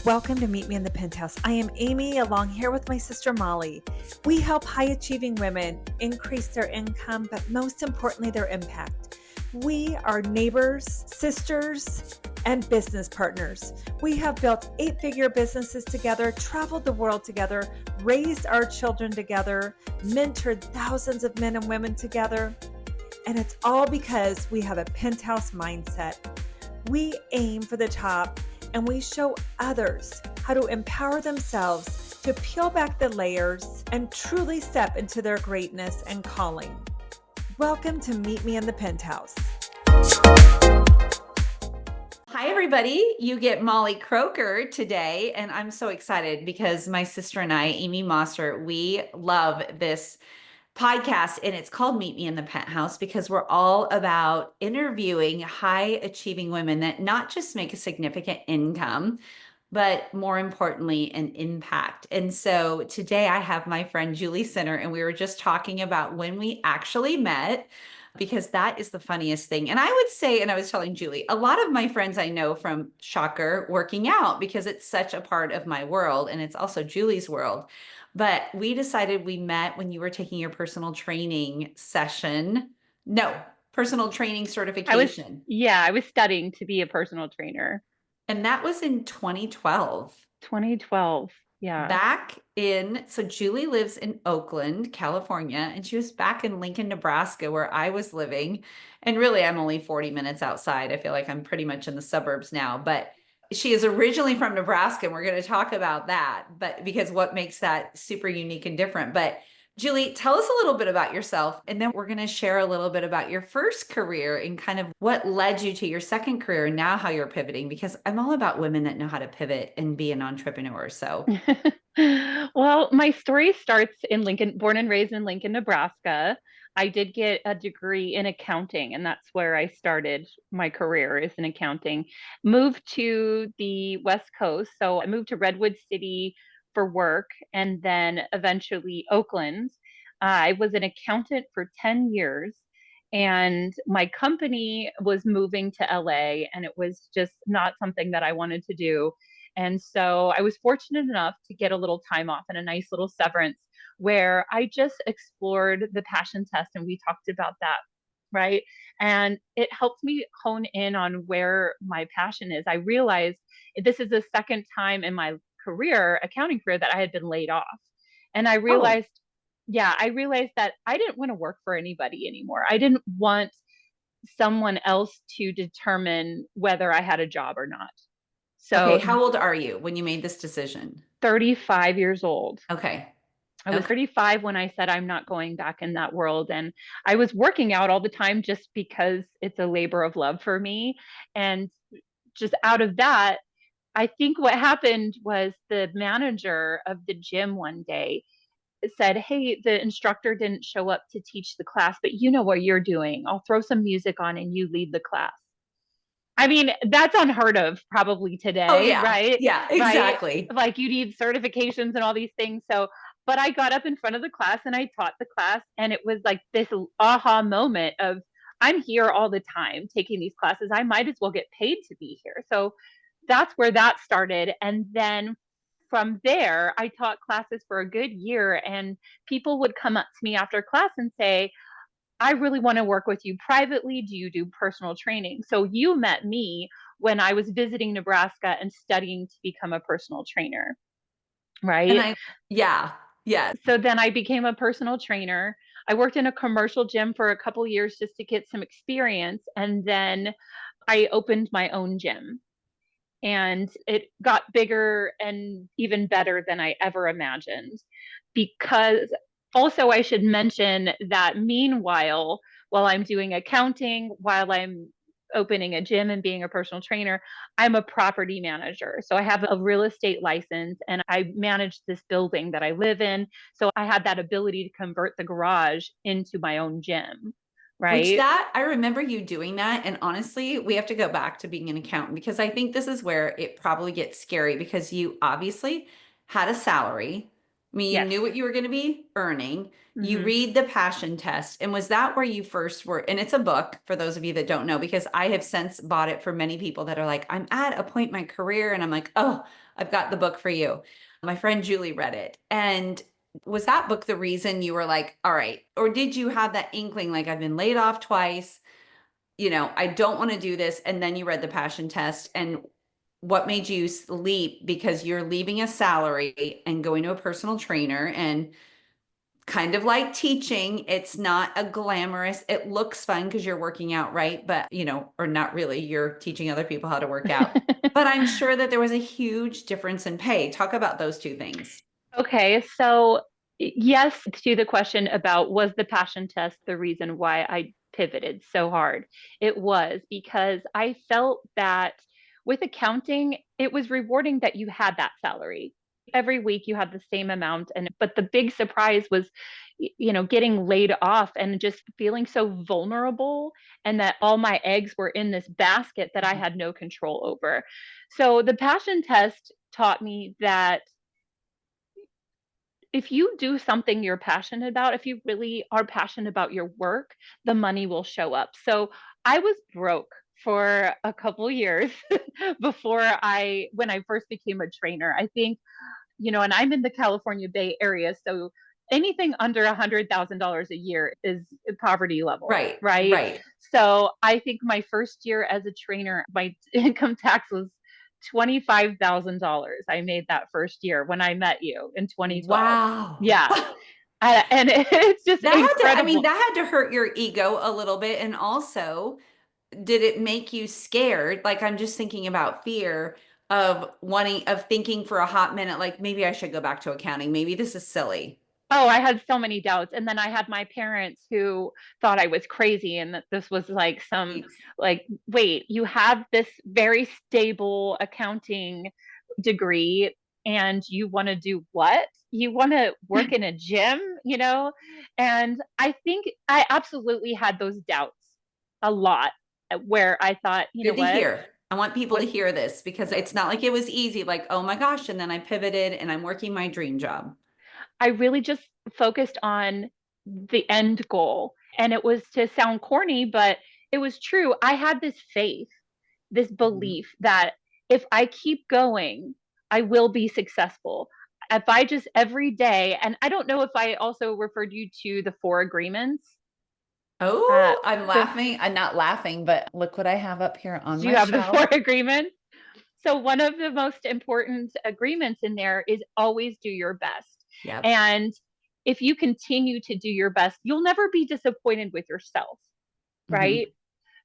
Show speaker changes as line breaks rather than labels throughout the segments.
Welcome to Meet Me in the Penthouse. I am Amy, along here with my sister Molly. We help high-achieving women increase their income, but most importantly, their impact. We are neighbors, sisters, and business partners. We have built 8-figure businesses together, traveled the world together, raised our children together, mentored thousands of men and women together, and it's all because we have a penthouse mindset. We aim for the top, and we show others how to empower themselves to peel back the layers and truly step into their greatness and calling. Welcome to Meet Me in the Penthouse.
Hi, everybody. You get Molly Kroeker today, and I'm so excited because my sister and I, Amy Moster, we love this podcast, and it's called Meet Me in the Penthouse because we're all about interviewing high-achieving women that not just make a significant income, but more importantly, an impact. And so today I have my friend Julie Sinner, and we were just talking about when we actually met, because that is the funniest thing. And I would say, and I was telling Julie, a lot of my friends I know from, shocker, working out, because it's such a part of my world, and it's also Julie's world. But we decided we met when you were taking your personal training session. No, personal training certification.
I was studying to be a personal trainer.
And that was in 2012.
2012. Yeah.
So Julie lives in Oakland, California, and she was back in Lincoln, Nebraska, where I was living. And really, I'm only 40 minutes outside. I feel like I'm pretty much in the suburbs now, but she is originally from Nebraska, and we're going to talk about that, but because what makes that super unique and different. But Julie, tell us a little bit about yourself, and then we're going to share a little bit about your first career and kind of what led you to your second career and now how you're pivoting, because I'm all about women that know how to pivot and be an entrepreneur. So,
Well, my story starts in Lincoln, born and raised in Lincoln, Nebraska. I did get a degree in accounting, and that's where I started my career is in accounting. Moved to the West Coast. So I moved to Redwood City for work and then eventually Oakland. I was an accountant for 10 years. And my company was moving to LA, and it was just not something that I wanted to do. And so I was fortunate enough to get a little time off and a nice little severance where I just explored the passion test, and we talked about that, right? And it helped me hone in on where my passion is. I realized this is the second time in my career, accounting career, that I had been laid off. And I
oh,
realized, I realized that I didn't want to work for anybody anymore. I didn't want someone else to determine whether I had a job or not.
okay.
So
How old are you when you made this decision?
35 years old.
Okay.
I was
Okay.
35 when I said I'm not going back in that world. And I was working out all the time just because it's a labor of love for me. And just out of that, I think what happened was the manager of the gym one day said, "Hey, the instructor didn't show up to teach the class, but you know what you're doing. I'll throw some music on and you lead the class." I mean, that's unheard of probably
Oh,
today,
yeah.
right?
Yeah,
Right?
exactly.
Like you need certifications and all these things. So, but I got up in front of the class and I taught the class, and it was like this aha moment of I'm here all the time taking these classes. I might as well get paid to be here. So that's where that started. And then from there, I taught classes for a good year, and people would come up to me after class and say, "I really want to work with you privately. Do you do personal training?" So you met me when I was visiting Nebraska and studying to become a personal trainer,
And
right?
yeah, yeah.
So then I became a personal trainer. I worked in a commercial gym for a couple years just to get some experience. And then I opened my own gym, and it got bigger and even better than I ever imagined. Because also, I should mention that meanwhile, while I'm doing accounting, while I'm opening a gym and being a personal trainer, I'm a property manager. So I have a real estate license and I manage this building that I live in. So I had that ability to convert the garage into my own gym,
Which
right?
that I remember you doing that. And honestly, we have to go back to being an accountant, because I think this is where it probably gets scary, because you obviously had a salary, I mean, you
Yes.
knew what you were going to be earning. You
Hmm.
read the passion test. And was that where you first were? And it's a book for those of you that don't know, because I have since bought it for many people that are like, I'm at a point in my career. And I'm like, oh, I've got the book for you. My friend Julie read it. And was that book the reason you were like, all right? Or did you have that inkling, like, I've been laid off twice, I don't want to do this. And then you read the passion test, and what made you leap, because you're leaving a salary and going to a personal trainer, and kind of like teaching, it's not a glamorous, it looks fun because you're working out, right? But, or not really, you're teaching other people how to work out. But I'm sure that there was a huge difference in pay. Talk about those two things.
Okay, so yes, to the question about was the passion test the reason why I pivoted so hard? It was because I felt that with accounting, it was rewarding that you had that salary. Every week you had the same amount, and but the big surprise was getting laid off and just feeling so vulnerable, and that all my eggs were in this basket that I had no control over. So the passion test taught me that if you do something you're passionate about, if you really are passionate about your work, the money will show up. So I was broke for a couple years when I first became a trainer. I think, and I'm in the California Bay Area. So anything under $100,000 a year is poverty level,
Right,
right?
right.
So I think my first year as a trainer, my income tax was $25,000. I made that first year when I met you in 2012.
Wow.
Yeah. And it's just incredible.
That had to hurt your ego a little bit. And also, did it make you scared? Like, I'm just thinking about fear of thinking for a hot minute, like, maybe I should go back to accounting. Maybe this is silly.
Oh, I had so many doubts. And then I had my parents who thought I was crazy and that this was like wait, you have this very stable accounting degree and you want to do what? You want to work in a gym, And I think I absolutely had those doubts a lot, where I thought, you know
Good to
what?
hear. I want people to hear this, because it's not like it was easy, like, oh my gosh, and then I pivoted and I'm working my dream job.
I really just focused on the end goal. And it was, to sound corny, but it was true. I had this faith, this
Mhm.
belief that if I keep going, I will be successful. If I just every day, and I don't know if I also referred you to the four agreements.
Oh, I'm
The
laughing. I'm not laughing, but look what I have up here on
Do you
my
have the four
shelf.
agreements? So one of the most important agreements in there is always do your best.
Yep.
And if you continue to do your best, you'll never be disappointed with yourself,
Hmm.
right?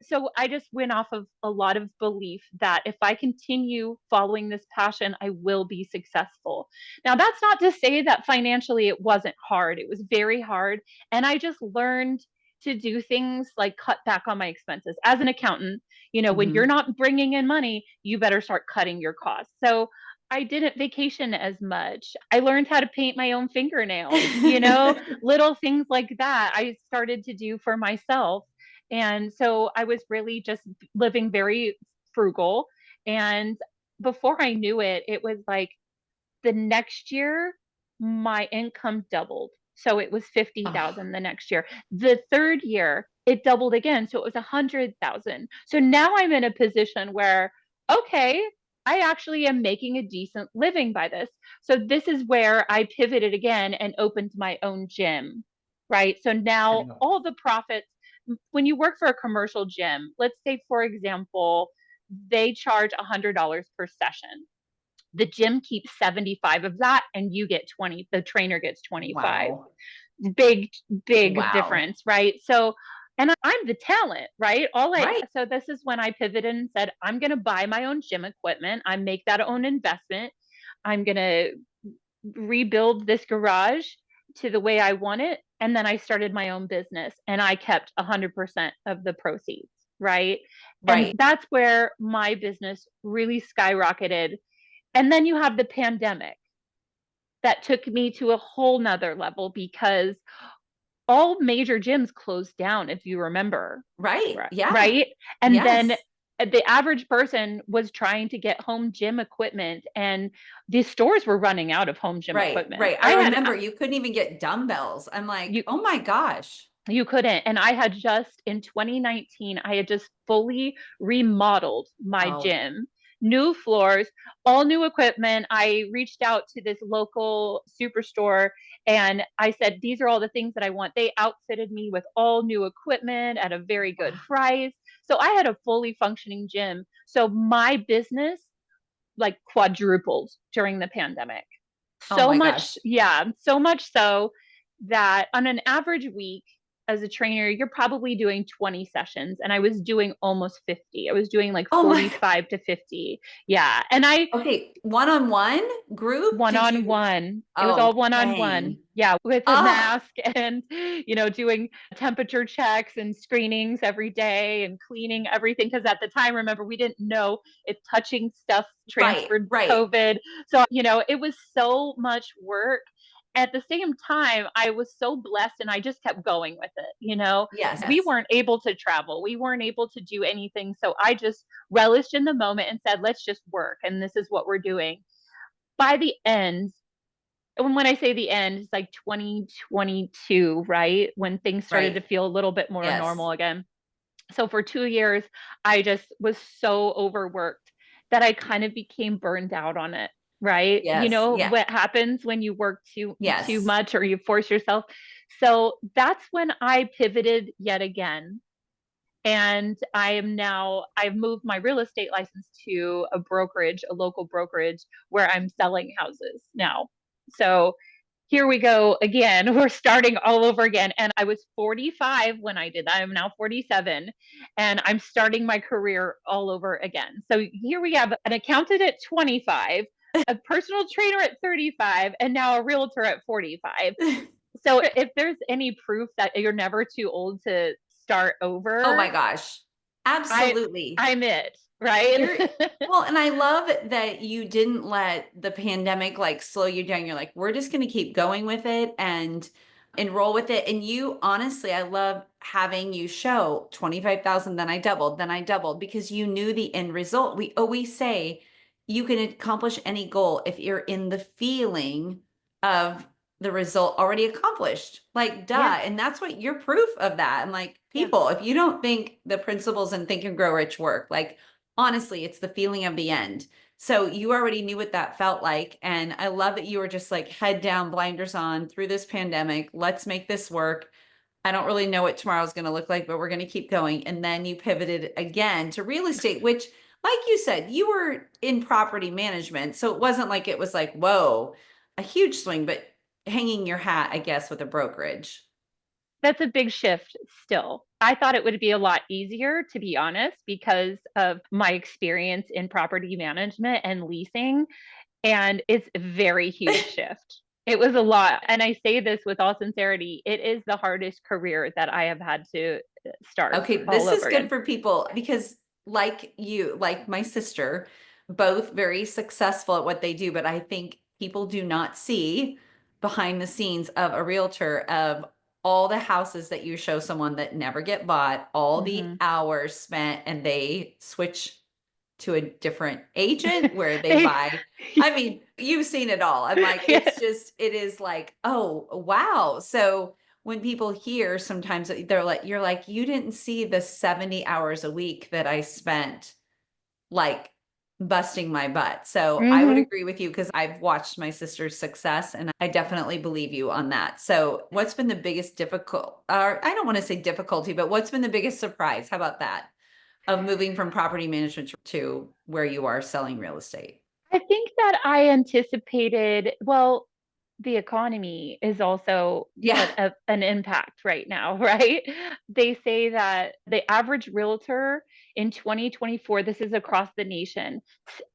So I just went off of a lot of belief that if I continue following this passion, I will be successful. Now, that's not to say that financially it wasn't hard. It was very hard. And I just learned to do things like cut back on my expenses. As an accountant, when you're
Hmm.
not bringing in money, you better start cutting your costs. So I didn't vacation as much. I learned how to paint my own fingernails, little things like that I started to do for myself. And so I was really just living very frugal. And before I knew it, it was like the next year, my income doubled. So it was
Oh,
50,000 the next year. The third year, it doubled again. So it was 100,000. So now I'm in a position where, okay, I actually am making a decent living by this. So this is where I pivoted again and opened my own gym, right? So now all the profits, when you work for a commercial gym, let's say, for example, they charge $100 per session. The gym keeps 75 of that and you get 20, the trainer gets 25.
wow.
Big
Wow.
difference, right? So, and I'm the talent, right?
Right.
So this is when I pivoted and said, I'm going to buy my own gym equipment. I make that own investment. I'm going to rebuild this garage to the way I want it. And then I started my own business and I kept 100% of the proceeds, right? And
Right.
that's where my business really skyrocketed. And then you have the pandemic that took me to a whole nother level because all major gyms closed down, if you remember.
Right.
Right.
Yeah.
Right. And then
Yes.
the average person was trying to get home gym equipment, and the stores were running out of home gym
Right,
equipment.
right. I remember you couldn't even get dumbbells. I'm like,
You
oh my gosh.
you couldn't. And I had just in 2019, I had just fully remodeled my
Oh,
gym, new floors, all new equipment. I reached out to this local superstore and I said, these are all the things that I want. They outfitted me with all new equipment at a very good
wow.
price. So I had a fully functioning gym. So my business like quadrupled during the pandemic.
Oh
So
my
much,
gosh.
yeah, so much so that on an average week as a trainer, you're probably doing 20 sessions. And I was doing almost 50. I was doing like
Oh my,
45 to 50. Yeah. And I
okay. One-on-one group?
one
Did
on
you?
one. It was
Oh,
all one on one.
dang.
Yeah, with a
Oh,
mask and, doing temperature checks and screenings every day and cleaning everything. Because at the time, remember, we didn't know if touching stuff
right,
transferred
right.
COVID. So, it was so much work. At the same time, I was so blessed and I just kept going with it.
Yes,
We
yes.
weren't able to travel, we weren't able to do anything. So I just relished in the moment and said, let's just work. And this is what we're doing by the end, and when I say the end, it's like 2022, right? When things started to
Right.
feel a little bit more
Yes.
normal again. So for 2 years, I just was so overworked that I kind of became burned out on it, right? You
Yes.
know
Yeah.
what happens when you work too
Yes.
much or you force yourself. So that's when I pivoted yet again. And I've moved my real estate license to a brokerage, a local brokerage where I'm selling houses now. So here we go again. We're starting all over again. And I was 45 when I did that. I'm now 47 and I'm starting my career all over again. So here we have an accountant at 25, a personal trainer at 35, and now a realtor at 45. So if there's any proof that you're never too old to start
Oh my
over,
gosh.
I
Absolutely.
I'm it, right?
You're well, and I love that you didn't let the pandemic like slow you down. You're like, we're just going to keep going with it and enroll with it. And you honestly, I love having you show 25,000, then I doubled because you knew the end result. We always say you can accomplish any goal if you're in the feeling of the result already accomplished. Like,
Yeah,
duh. And that's what you're proof of that. And like,
yeah.
people, if you don't think the principles and Think and Grow Rich work, like, honestly, it's the feeling of the end. So you already knew what that felt like. And I love that you were just like head down, blinders on through this pandemic. Let's make this work. I don't really know what tomorrow's going to look like, but we're going to keep going. And then you pivoted again to real estate, which, like you said, you were in property management. So it wasn't like it was like, whoa, a huge swing, but hanging your hat, I guess, with a brokerage.
That's a big shift still. I thought it would be a lot easier, to be honest, because of my experience in property management and leasing. And it's a very huge shift. It was a lot. And I say this with all sincerity, it is the hardest career that I have had to start
Okay,
all
this is
over
good
again.
for people because, like you, like my sister, both very successful at what they do, but I think people do not see behind the scenes of a realtor of all the houses that you show someone that never get bought, all the
Hmm.
hours spent, and they switch to a different agent where they
They,
buy. I mean, you've seen it all. I'm like,
yeah.
it's just, it is like, oh, wow. So when people hear sometimes they're like, you're like, you didn't see the 70 hours a week that I spent like busting my butt. So I would
Hmm.
agree with you because I've watched my sister's success and I definitely believe you on that. So what's been the biggest difficult, or I don't want to say difficulty, but what's been the biggest surprise? How about that? Of moving from property management to where you are selling real estate.
I think that I anticipated, well, the economy is also
Yeah.
an impact right now, right? They say that the average realtor in 2024, this is across the nation,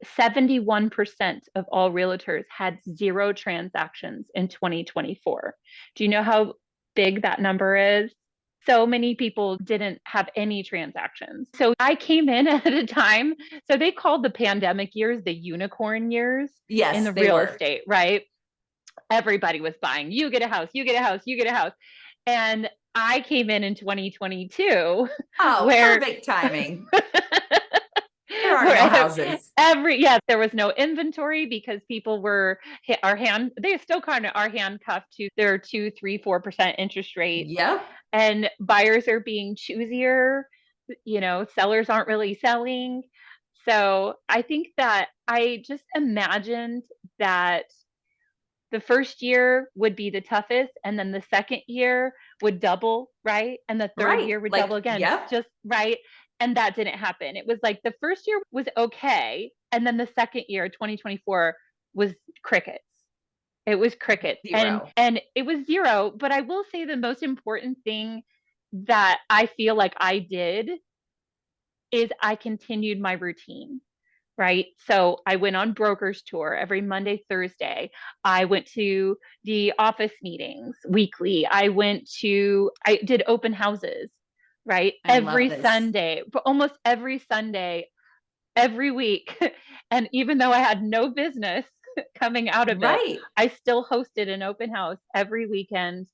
71% of all realtors had zero transactions in 2024. Do you know how big that number is? So many people didn't have any transactions. So I came in at a time, so they called the pandemic years the unicorn years in
Yes,
the
they
real
were.
estate, right? Everybody was buying. You get a house, you get a house, you get a house. And I came in 2022
Oh,
where
perfect timing. are no houses.
There was no inventory because people were they still kind of are handcuffed to their 2, 3, 4% interest rates.
Yep.
And buyers are being choosier, sellers aren't really selling. So I think that I just imagined that the first year would be the toughest, and then the second year would double, right? And the third
Right.
year would
Like,
double again,
yep.
just right. And that didn't happen. It was like the first year was okay, and then the second year, 2024, was crickets. It was crickets. And
Zero.
it was zero. But I will say the most important thing that I feel like I did is I continued my routine. Right. So I went on broker's tour every Monday, Thursday. I went to the office meetings weekly. I did open houses, right?
I love
Every
this.
Sunday, almost every Sunday, every week. And even though I had no business coming out of it,
Right.
I still hosted an open house every weekend.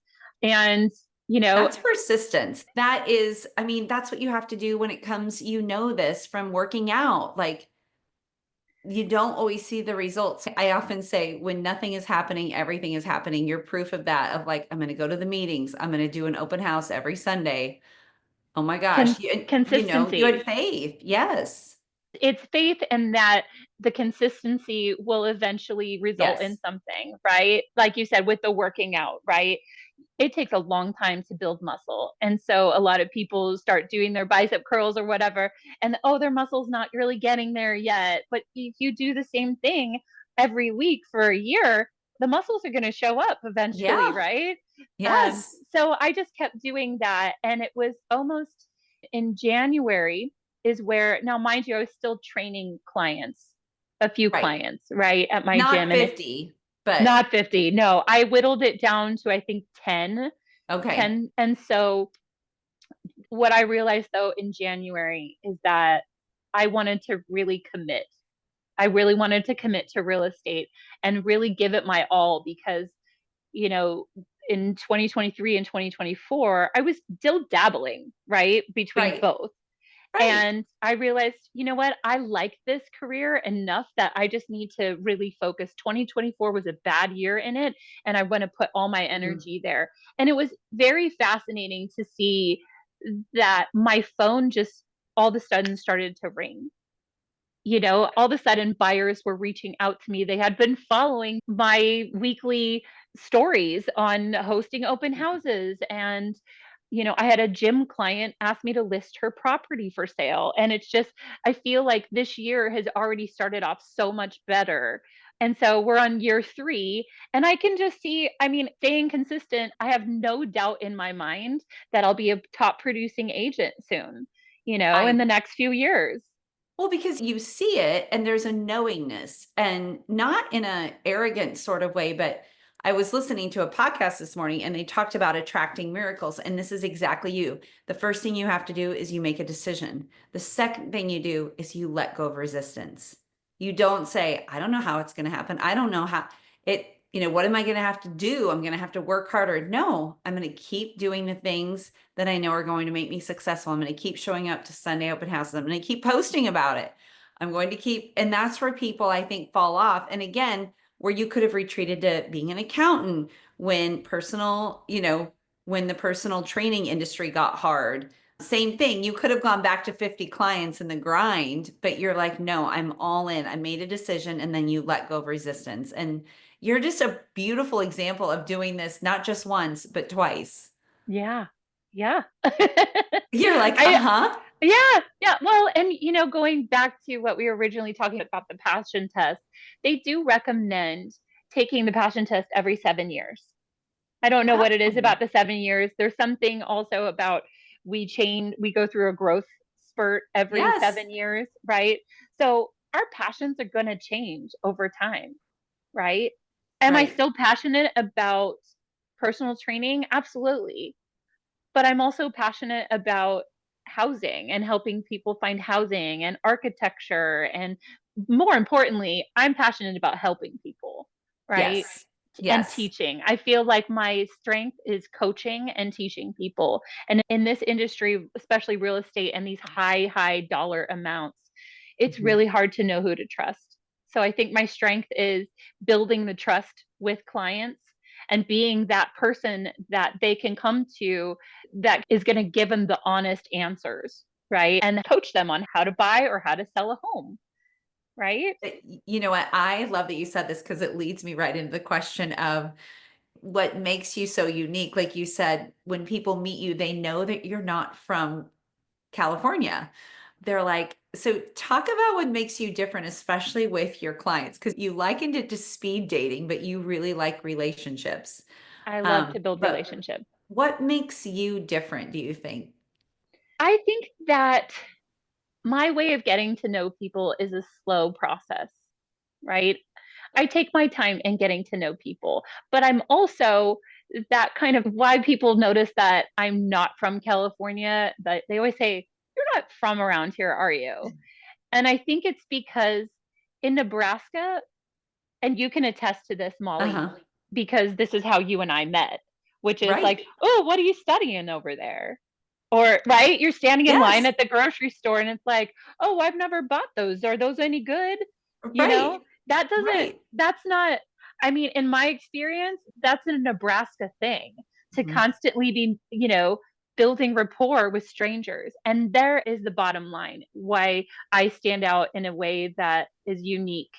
And,
That's persistence. That is, I mean, that's what you have to do when it comes, this from working out. Like, you don't always see the results. I often say when nothing is happening, everything is happening. You're proof of that, of like, I'm going to go to the meetings. I'm going to do an open house every Sunday. Oh my gosh. You
consistency.
had faith. Yes.
It's faith in that the consistency will eventually result in
Yes.
something, right? Like you said, with the working out, right? It takes a long time to build muscle. And so a lot of people start doing their bicep curls or whatever, and their muscle's not really getting there yet. But if you do the same thing every week for a year, the muscles are going to show up eventually,
Yeah.
right?
Yes.
So I just kept doing that. And it was almost in January is where, now, mind you, I was still training clients, a few
Right.
clients, right, at my
Not
gym. And
50, but
not 50. No, I whittled it down to, I think, 10.
okay.
And so what I realized though in January is that I wanted to really commit. I really wanted to commit to real estate and really give it my all because, you know, in 2023 and 2024, I was still dabbling, right, between
Right.
both.
Right.
And I realized, you know what? I like this career enough that I just need to really focus. 2024 was a bad year in it, and I want to put all my
Mm.
energy there. And it was very fascinating to see that my phone just all of a sudden started to ring. All of a sudden buyers were reaching out to me. They had been following my weekly stories on hosting open houses. And, I had a gym client ask me to list her property for sale. And it's just, I feel like this year has already started off so much better. And so we're on year 3, and I can just see, I mean, staying consistent, I have no doubt in my mind that I'll be a top producing agent soon, in
I
the next few years.
Well, because you see it and there's a knowingness, and not in a arrogant sort of way, but I was listening to a podcast this morning and they talked about attracting miracles. And this is exactly you. The first thing you have to do is you make a decision. The second thing you do is you let go of resistance. You don't say, I don't know how it's going to happen. I don't know how what am I going to have to do? I'm going to have to work harder. No, I'm going to keep doing the things that I know are going to make me successful. I'm going to keep showing up to Sunday open houses. I'm going to keep posting about it. I'm going to keep, and that's where people I think fall off. And again, where you could have retreated to being an accountant when when the personal training industry got hard. Same thing. You could have gone back to 50 clients in the grind, but you're like, no, I'm all in. I made a decision, and then you let go of resistance. And you're just a beautiful example of doing this, not just once, but twice.
Yeah. Yeah.
You're like,
I
uh-huh.
Yeah, yeah. Well, and going back to what we were originally talking about, the passion test, they do recommend taking the passion test every 7 years. I don't know what it is
Oh,
about the 7 years. There's something also about we go through a growth spurt every
yes.
7 years, right? So our passions are going to change over time, right? Am I
Right.
still passionate about personal training? Absolutely. But I'm also passionate about housing and helping people find housing and architecture. And more importantly, I'm passionate about helping people, right?
Yes.
And
Yes.
teaching. I feel like my strength is coaching and teaching people. And in this industry, especially real estate and these high dollar amounts, it's really hard to know who to trust. So I think my strength is building the trust with clients and being that person that they can come to that is going to give them the honest answers, right? And coach them on how to buy or how to sell a home, right?
You know what? I love that you said this because it leads me right into the question of what makes you so unique. Like you said, when people meet you, they know that you're not from California. They're like, so talk about what makes you different, especially with your clients, because you likened it to speed dating, but you really like relationships.
I love to build
But
relationships.
what makes you different, do you think?
I think that my way of getting to know people is a slow process, right? I take my time in getting to know people, but I'm also that kind of why people notice that I'm not from California, that they always say, "You're not from around here, are you?" And I think it's because in Nebraska, and you can attest to this, Molly,
Uh-huh.
because this is how you and I met, which is like,
Right.
"Oh, what are you studying over there?" Or, right? You're standing in line
Yes.
at the grocery store and it's like, "Oh, I've never bought those. Are those any good?" You know?
Right.
That doesn't
Right.
that's not I mean, in my experience, that's a Nebraska thing to
Mhm.
constantly be, building rapport with strangers. And there is the bottom line why I stand out in a way that is unique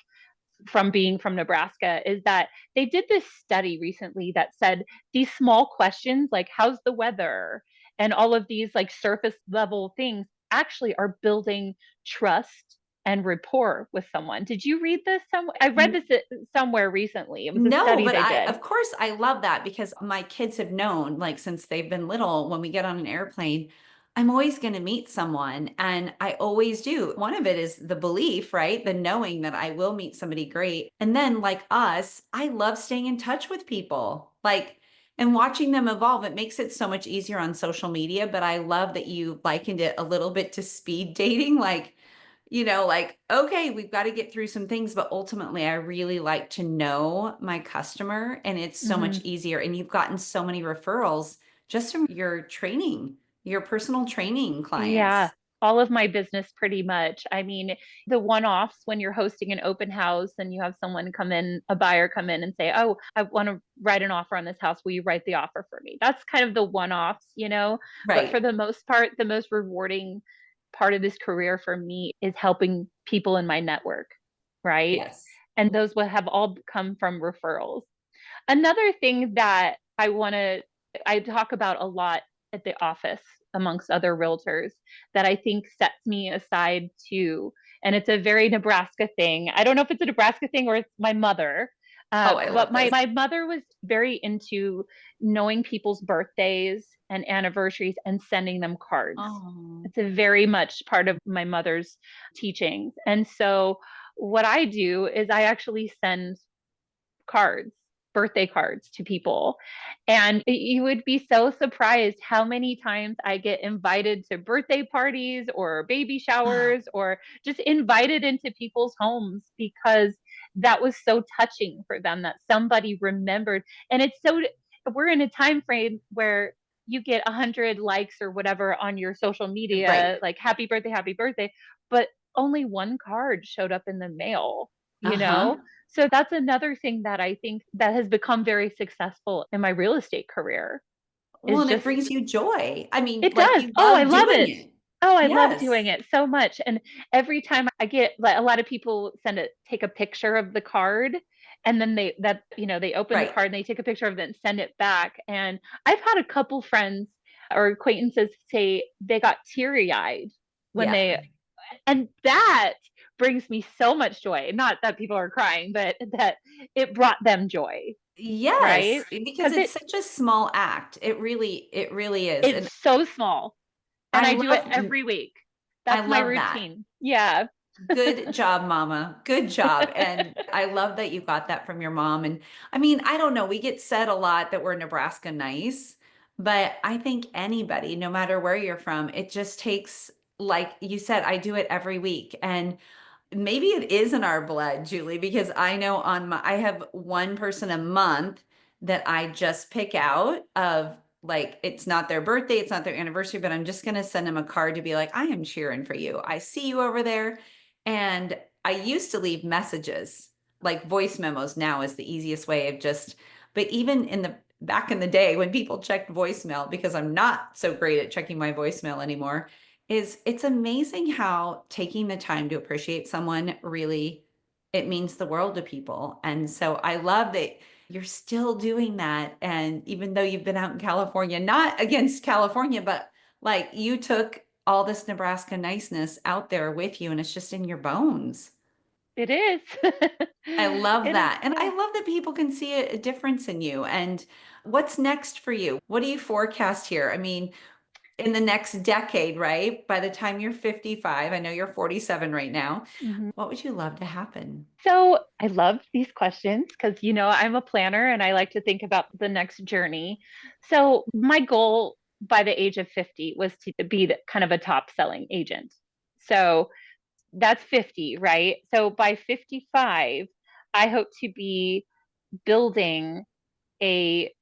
from being from Nebraska is that they did this study recently that said these small questions like how's the weather and all of these like surface level things actually are building trust and rapport with someone. Did you read this somewhere? I read this somewhere recently. It was a
No,
study
but
they
I,
did.
of course, I love that because my kids have known, like, since they've been little, when we get on an airplane, I'm always going to meet someone. And I always do. One of it is the belief, right? The knowing that I will meet somebody great. And then, like us, I love staying in touch with people, like, and watching them evolve. It makes it so much easier on social media. But I love that you likened it a little bit to speed dating. Like, like, okay, we've got to get through some things, but ultimately, I really like to know my customer and it's so much
Hmm.
easier. And you've gotten so many referrals just from your training, your personal training
Yeah,
clients.
all of my business pretty much. I mean, the one-offs when you're hosting an open house and you have someone come in, a buyer come in and say, "Oh, I want to write an offer on this house. Will you write the offer for me?" That's kind of the one-offs, you know? But for
Right.
the most part, the most rewarding part of this career for me is helping people in my network, right?
Yes.
And those will have all come from referrals. Another thing that I talk about a lot at the office amongst other realtors that I think sets me aside too, and it's a very Nebraska thing. I don't know if it's a Nebraska thing or it's my mother,
Oh, I
but
love this.
my mother was very into knowing people's birthdays and anniversaries and sending them cards.
Oh,
It's a very much part of my mother's teachings. And so what I do is I actually send cards, birthday cards to people. And you would be so surprised how many times I get invited to birthday parties or baby showers or just invited into people's homes because that was so touching for them that somebody remembered. And we're in a time frame where you get 100 likes or whatever on your social
right.
media, like happy birthday, but only one card showed up in the mail, you
Uh-huh.
know? So that's another thing that I think that has become very successful in my real estate career
Well,
is
and it
just
brings you joy. I mean,
it
like
does.
you
Oh, I
love
love
doing
it.
it.
Oh, I love doing
Yes.
it so much. And every time I get like a lot of people take a picture of the card and then they open the
Right.
card and they take a picture of it and send it back. And I've had a couple friends or acquaintances say they got teary-eyed when
Yeah.
and that brings me so much joy. Not that people are crying, but that it brought them joy, right?
Yes, because
Because
it's such a small act. It really is.
it's
And
so small. And
I
I do it
love
every week.
I
That's my
love that.
routine. Yeah.
Good job, mama. Good job. And I love that you got that from your mom. And I mean, I don't know, we get said a lot that we're Nebraska nice, but I think anybody, no matter where you're from, it just takes, like you said, I do it every week. And maybe it is in our blood, Julie, because I know I have one person a month that I just pick out of, like, it's not their birthday, it's not their anniversary, but I'm just going to send them a card to be like, I am cheering for you. I see you over there. And I used to leave messages, like voice memos now is the easiest way of just, but even in the back in the day when people checked voicemail, because I'm not so great at checking my voicemail anymore, is it's amazing how taking the time to appreciate someone really, it means the world to people. And so I love that you're still doing that. And even though you've been out in California, not against California, but like you took all this Nebraska niceness out there with you and it's just in your bones.
It is.
I love
It is.
that. And I
Yeah.
love that people can see a difference in you. And what's next for you? What do you forecast here? I mean, in the next decade, right? By the time you're 55, I know you're 47 right now.
Mhm.
What would you love to happen?
So I love these questions because, I'm a planner and I like to think about the next journey. So my goal by the age of 50 was to be kind of a top selling agent. So that's 50, right? So by 55, I hope to be building a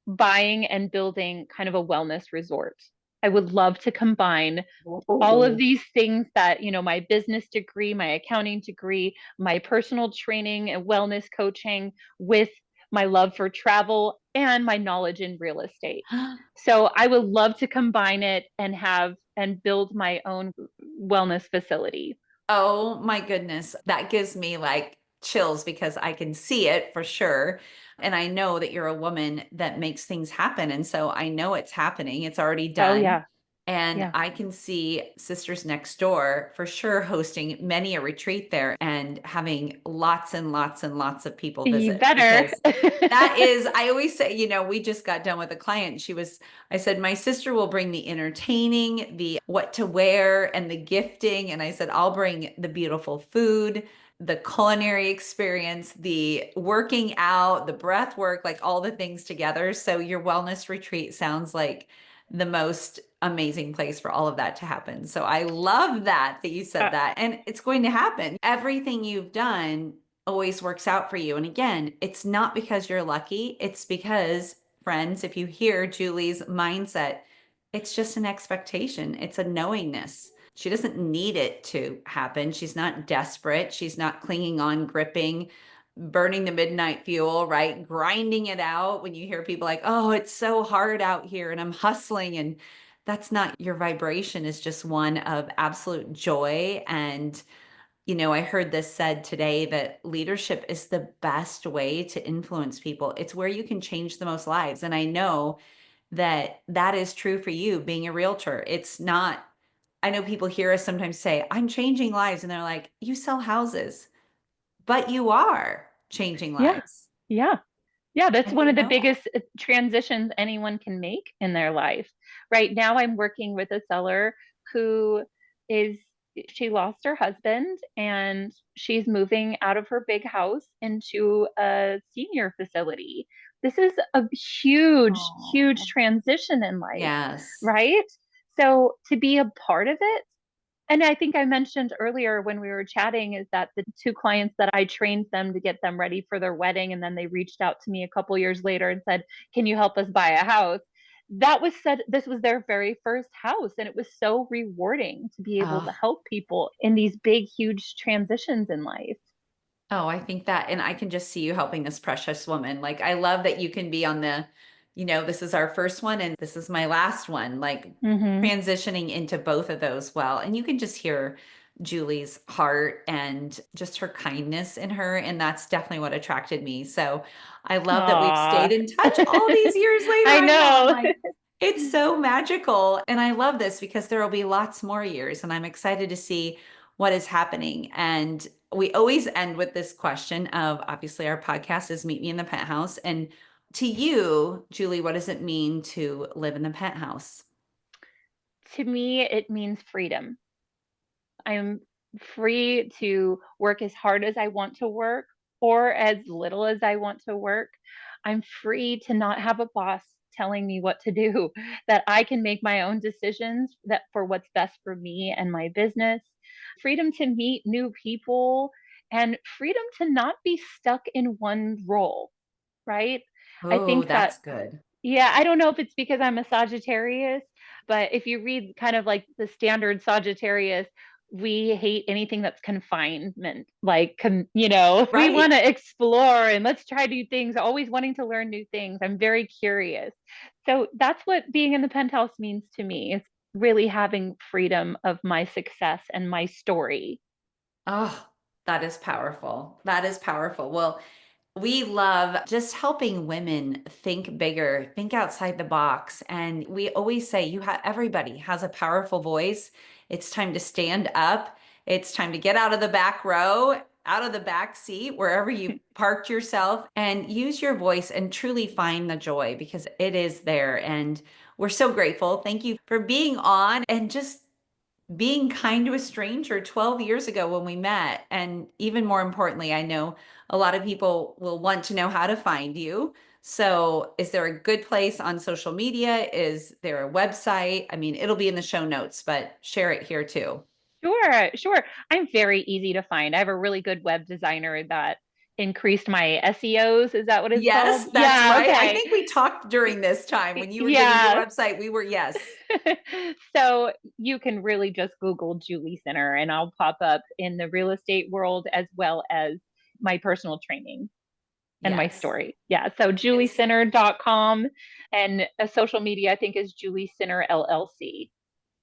buying and building kind of a wellness resort. I would love to combine all of
Oh.
these things that, my business degree, my accounting degree, my personal training and wellness coaching with my love for travel and my knowledge in real estate. So I would love to combine it and have and build my own wellness facility.
Oh my goodness. That gives me like chills because I can see it for sure. And I know that you're a woman that makes things happen. And so I know it's happening, it's already
Oh
done.
yeah.
And
Yeah.
I can see Sisters Next Door for sure hosting many a retreat there and having lots and lots and lots of people
You
visit
better.
because that is, I always say, we just got done with a client. I said, my sister will bring the entertaining, the what to wear, and the gifting. And I said, I'll bring the beautiful food, the culinary experience, the working out, the breath work, like all the things together. So your wellness retreat sounds like the most amazing place for all of that to happen. So I love that you said
Uh,
that. And it's going to happen. Everything you've done always works out for you. And again, it's not because you're lucky, it's because, friends, if you hear Julie's mindset, it's just an expectation, it's a knowingness. She doesn't need it to happen. She's not desperate. She's not clinging on, gripping, burning the midnight fuel, right? Grinding it out when you hear people like, oh, it's so hard out here and I'm hustling. And that's not your vibration, is just one of absolute joy. And I heard this said today that leadership is the best way to influence people. It's where you can change the most lives. And I know that that is true for you being a realtor. It's not, I know people hear us sometimes say, I'm changing lives. And they're like, you sell houses, but you are changing
yeah.
lives.
Yeah. Yeah, that's
And
one
you
of the
know it.
biggest transitions anyone can make in their life. Right now, I'm working with a seller who is, she lost her husband and she's moving out of her big house into a senior facility. This is a huge, huge
Oh,
transition in life,
yes.
right? So to be a part of it, and I think I mentioned earlier when we were chatting is that the two clients that I trained them to get them ready for their wedding, and then they reached out to me a couple years later and said, "Can you help us buy a house?" That was said, this was their very first house, and it was so rewarding to be able to
Oh,
help people in these big, huge transitions in life.
oh, I think that, and I can just see you helping this precious woman. Like, I love that you can be on the, this is our first one and this is my last one, like
Hmm.
transitioning into both of those well. And you can just hear Julie's heart and just her kindness in her. And that's definitely what attracted me. So I love that we've
Aw.
stayed in touch all these years later.
I
I know, I'm
know.
like, it's so magical. And I love this because there will be lots more years. And I'm excited to see what is happening. And we always end with this question of, obviously our podcast is Meet Me in the Penthouse. And to you, Julie, what does it mean to live in the penthouse?
To me, it means freedom. I'm free to work as hard as I want to work or as little as I want to work. I'm free to not have a boss telling me what to do, that I can make my own decisions that for what's best for me and my business. Freedom to meet new people and freedom to not be stuck in one role, right? I
Oh,
think that
that's good.
yeah, I don't know if it's because I'm a Sagittarius, but if you read kind of like the standard Sagittarius, we hate anything that's confinement. Like, we
Right.
want to explore and let's try new things, always wanting to learn new things. I'm very curious. So that's what being in the penthouse means to me, is really having freedom of my success and my story.
Oh, that is powerful. That is powerful. Well, we love just helping women think bigger, think outside the box. And we always say everybody has a powerful voice. It's time to stand up. It's time to get out of the back row, out of the back seat, wherever you parked yourself, and use your voice and truly find the joy because it is there. And we're so grateful. Thank you for being on and just being kind to a stranger 12 years ago when we met. And even more importantly, I know a lot of people will want to know how to find you. So, is there a good place on social media? Is there a website? I mean, it'll be in the show notes, but share it here too.
Sure, sure. I'm very easy to find. I have a really good web designer that increased my SEOs. Is that what it's called?
Yes, that's
Yeah,
right. I
okay.
think we talked during this time when you were getting your
Yeah.
website. Yes.
So you can really just Google Julie Center and I'll pop up in the real estate world as well as my personal training and my
Yes.
story. Yeah. So
It's
juliecenter.com, and a social media I think is Julie Center LLC.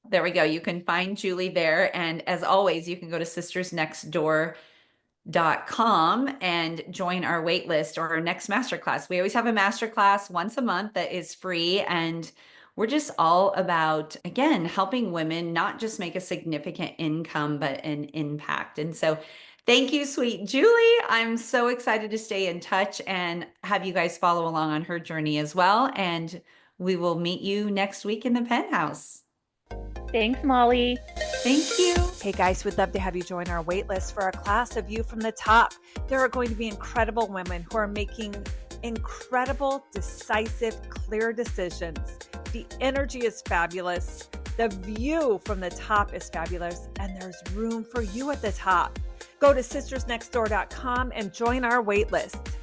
There we go. You can find Julie there. And as always, you can go to sistersnextdoor.com and join our wait list or our next masterclass. We always have a masterclass once a month that is free. And we're just all about, again, helping women not just make a significant income, but an impact. And so thank you, sweet Julie. I'm so excited to stay in touch and have you guys follow along on her journey as well. And we will meet you next week in the penthouse.
Thanks, Molly.
Thank you.
Hey guys, we'd love to have you join our waitlist for our class of You from the Top. There are going to be incredible women who are making incredible, decisive, clear decisions. The energy is fabulous. The view from the top is fabulous, and there's room for you at the top. Go to sistersnextdoor.com and join our waitlist.